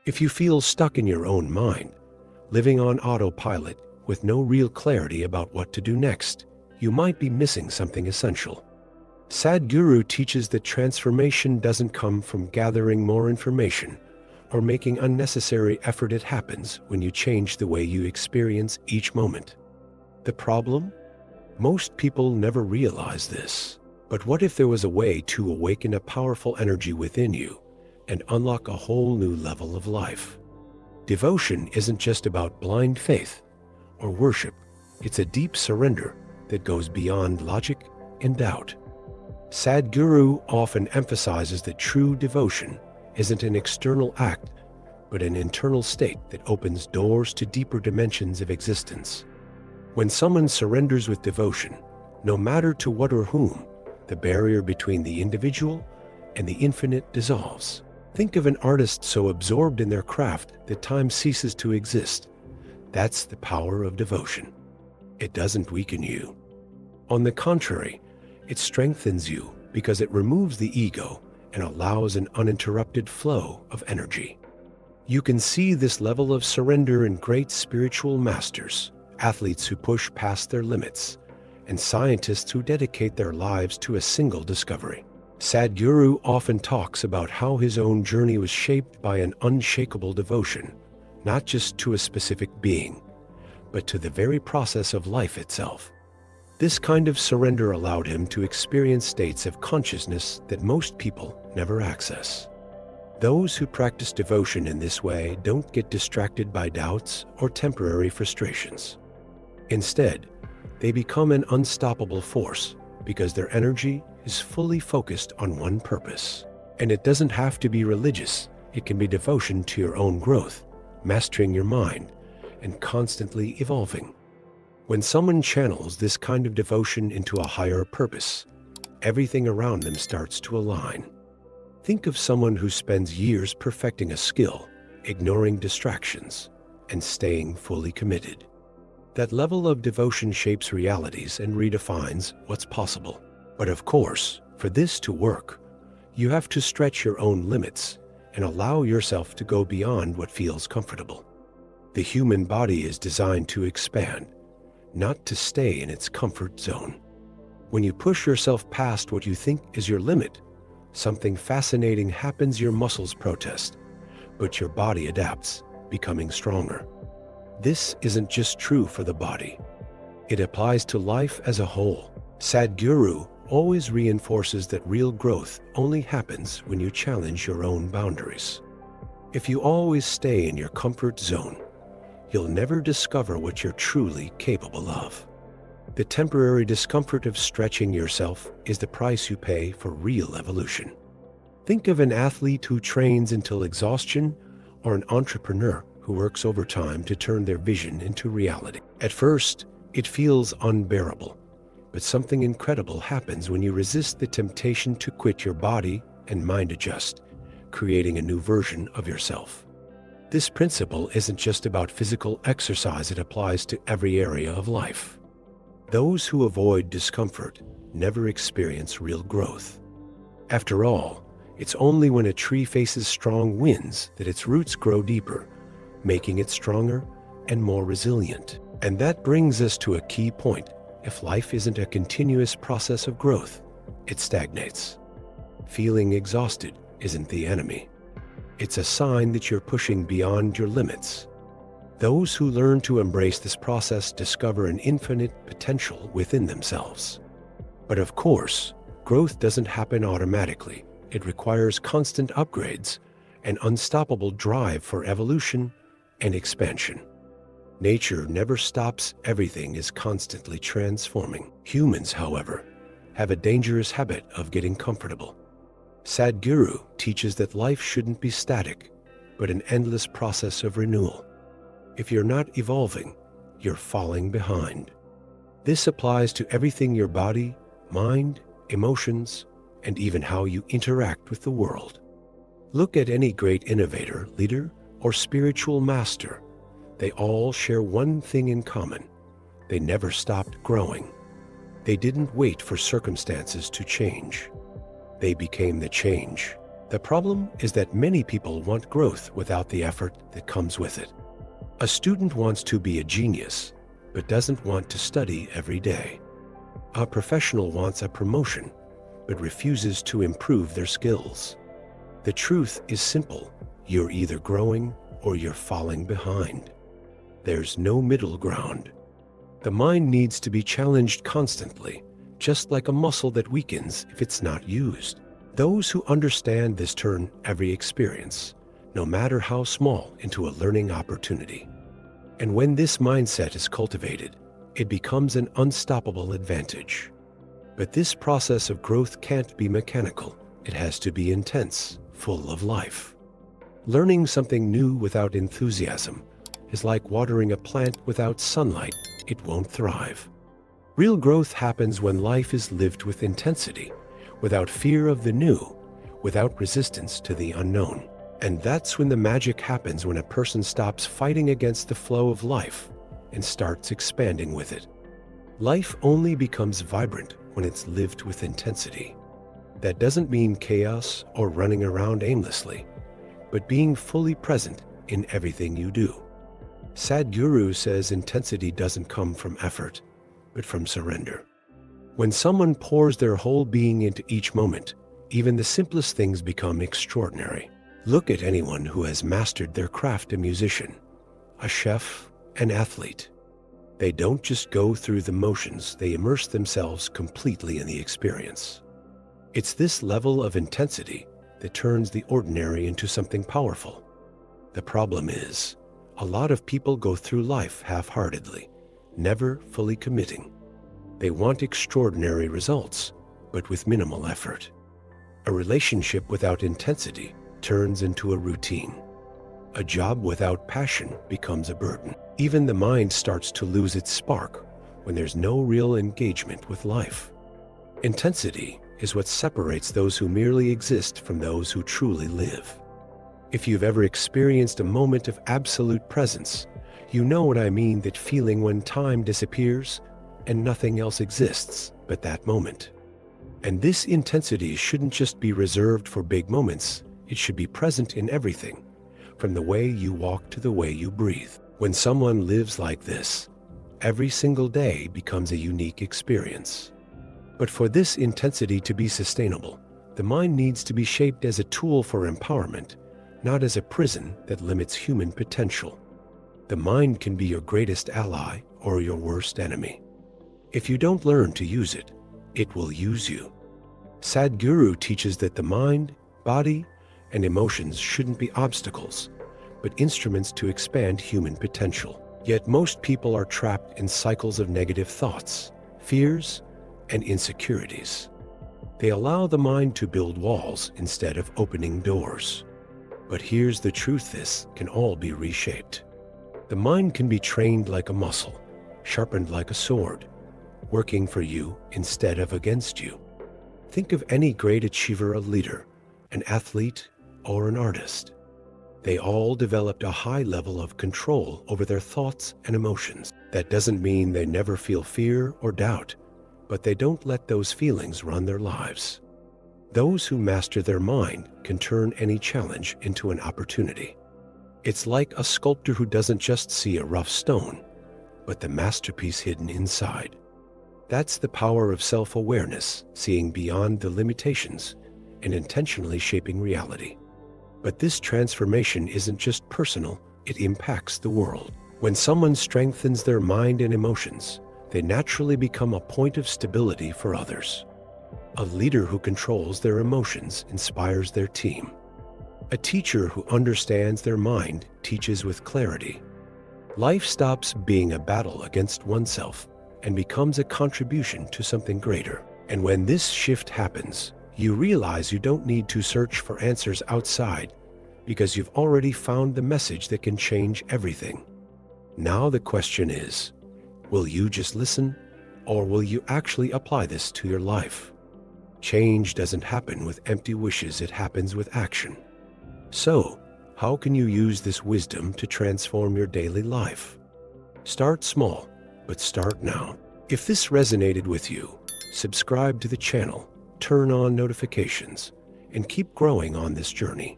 If you feel stuck in your own mind, living on autopilot with no real clarity about what to do next, you might be missing something essential. Sadhguru teaches that transformation doesn't come from gathering more information or making unnecessary effort. It happens when you change the way you experience each moment. The problem? Most people never realize this. But what if there was a way to awaken a powerful energy within you and unlock a whole new level of life? Devotion isn't just about blind faith or worship. It's a deep surrender that goes beyond logic and doubt. Sadhguru often emphasizes that true devotion isn't an external act, but an internal state that opens doors to deeper dimensions of existence. When someone surrenders with devotion, no matter to what or whom, the barrier between the individual and the infinite dissolves. Think of an artist so absorbed in their craft that time ceases to exist. That's the power of devotion. It doesn't weaken you. On the contrary, it strengthens you because it removes the ego and allows an uninterrupted flow of energy. You can see this level of surrender in great spiritual masters, athletes who push past their limits, and scientists who dedicate their lives to a single discovery. Sadhguru often talks about how his own journey was shaped by an unshakable devotion, not just to a specific being, but to the very process of life itself. This kind of surrender allowed him to experience states of consciousness that most people never access. Those who practice devotion in this way don't get distracted by doubts or temporary frustrations. Instead, they become an unstoppable force because their energy is fully focused on one purpose. And it doesn't have to be religious. It can be devotion to your own growth, mastering your mind, and constantly evolving. When someone channels this kind of devotion into a higher purpose, everything around them starts to align. Think of someone who spends years perfecting a skill, ignoring distractions, and staying fully committed. That level of devotion shapes realities and redefines what's possible. But of course, for this to work, you have to stretch your own limits and allow yourself to go beyond what feels comfortable. The human body is designed to expand, not to stay in its comfort zone. When you push yourself past what you think is your limit, something fascinating happens. Your muscles protest, but your body adapts, becoming stronger. This isn't just true for the body. It applies to life as a whole. Sadhguru always reinforces that real growth only happens when you challenge your own boundaries. If you always stay in your comfort zone, you'll never discover what you're truly capable of. The temporary discomfort of stretching yourself is the price you pay for real evolution. Think of an athlete who trains until exhaustion or an entrepreneur who works overtime to turn their vision into reality. At first, it feels unbearable, but something incredible happens when you resist the temptation to quit. Your body and mind adjust, creating a new version of yourself. This principle isn't just about physical exercise, it applies to every area of life. Those who avoid discomfort never experience real growth. After all, it's only when a tree faces strong winds that its roots grow deeper, making it stronger and more resilient. And that brings us to a key point. If life isn't a continuous process of growth, it stagnates. Feeling exhausted isn't the enemy. It's a sign that you're pushing beyond your limits. Those who learn to embrace this process discover an infinite potential within themselves. But of course, growth doesn't happen automatically. It requires constant upgrades, an unstoppable drive for evolution and expansion. Nature never stops. Everything is constantly transforming. Humans, however, have a dangerous habit of getting comfortable. Sadhguru teaches that life shouldn't be static, but an endless process of renewal. If you're not evolving, you're falling behind. This applies to everything: your body, mind, emotions, and even how you interact with the world. Look at any great innovator, leader, or spiritual master. They all share one thing in common: they never stopped growing. They didn't wait for circumstances to change. They became the change. The problem is that many people want growth without the effort that comes with it. A student wants to be a genius, but doesn't want to study every day. A professional wants a promotion, but refuses to improve their skills. The truth is simple. You're either growing or you're falling behind. There's no middle ground. The mind needs to be challenged constantly, just like a muscle that weakens if it's not used. Those who understand this turn every experience, no matter how small, into a learning opportunity. And when this mindset is cultivated, it becomes an unstoppable advantage. But this process of growth can't be mechanical. It has to be intense, full of life. Learning something new without enthusiasm is like watering a plant without sunlight. It won't thrive. Real growth happens when life is lived with intensity, without fear of the new, without resistance to the unknown. And that's when the magic happens, when a person stops fighting against the flow of life and starts expanding with it. Life only becomes vibrant when it's lived with intensity. That doesn't mean chaos or running around aimlessly, but being fully present in everything you do. Sadhguru says intensity doesn't come from effort, but from surrender. When someone pours their whole being into each moment, even the simplest things become extraordinary. Look at anyone who has mastered their craft: a musician, a chef, an athlete. They don't just go through the motions, they immerse themselves completely in the experience. It's this level of intensity that turns the ordinary into something powerful. The problem is, a lot of people go through life half-heartedly, never fully committing. They want extraordinary results, but with minimal effort. A relationship without intensity turns into a routine. A job without passion becomes a burden. Even the mind starts to lose its spark when there's no real engagement with life. Intensity is what separates those who merely exist from those who truly live. If you've ever experienced a moment of absolute presence, you know what I mean, that feeling when time disappears and nothing else exists but that moment. And this intensity shouldn't just be reserved for big moments. It should be present in everything, from the way you walk to the way you breathe. When someone lives like this, every single day becomes a unique experience. But for this intensity to be sustainable, the mind needs to be shaped as a tool for empowerment, not as a prison that limits human potential. The mind can be your greatest ally or your worst enemy. If you don't learn to use it, it will use you. Sadhguru teaches that the mind, body, and emotions shouldn't be obstacles, but instruments to expand human potential. Yet most people are trapped in cycles of negative thoughts, fears, and insecurities. They allow the mind to build walls instead of opening doors. But here's the truth: this can all be reshaped. The mind can be trained like a muscle, sharpened like a sword, working for you instead of against you. Think of any great achiever, a leader, an athlete, or an artist. They all developed a high level of control over their thoughts and emotions. That doesn't mean they never feel fear or doubt, but they don't let those feelings run their lives. Those who master their mind can turn any challenge into an opportunity. It's like a sculptor who doesn't just see a rough stone, but the masterpiece hidden inside. That's the power of self-awareness, seeing beyond the limitations and intentionally shaping reality. But this transformation isn't just personal, it impacts the world. When someone strengthens their mind and emotions, they naturally become a point of stability for others. A leader who controls their emotions inspires their team. A teacher who understands their mind teaches with clarity. Life stops being a battle against oneself and becomes a contribution to something greater. And when this shift happens, you realize you don't need to search for answers outside, because you've already found the message that can change everything. Now the question is, will you just listen, or will you actually apply this to your life? Change doesn't happen with empty wishes, it happens with action. So, how can you use this wisdom to transform your daily life? Start small, but start now. If this resonated with you, subscribe to the channel, turn on notifications, and keep growing on this journey.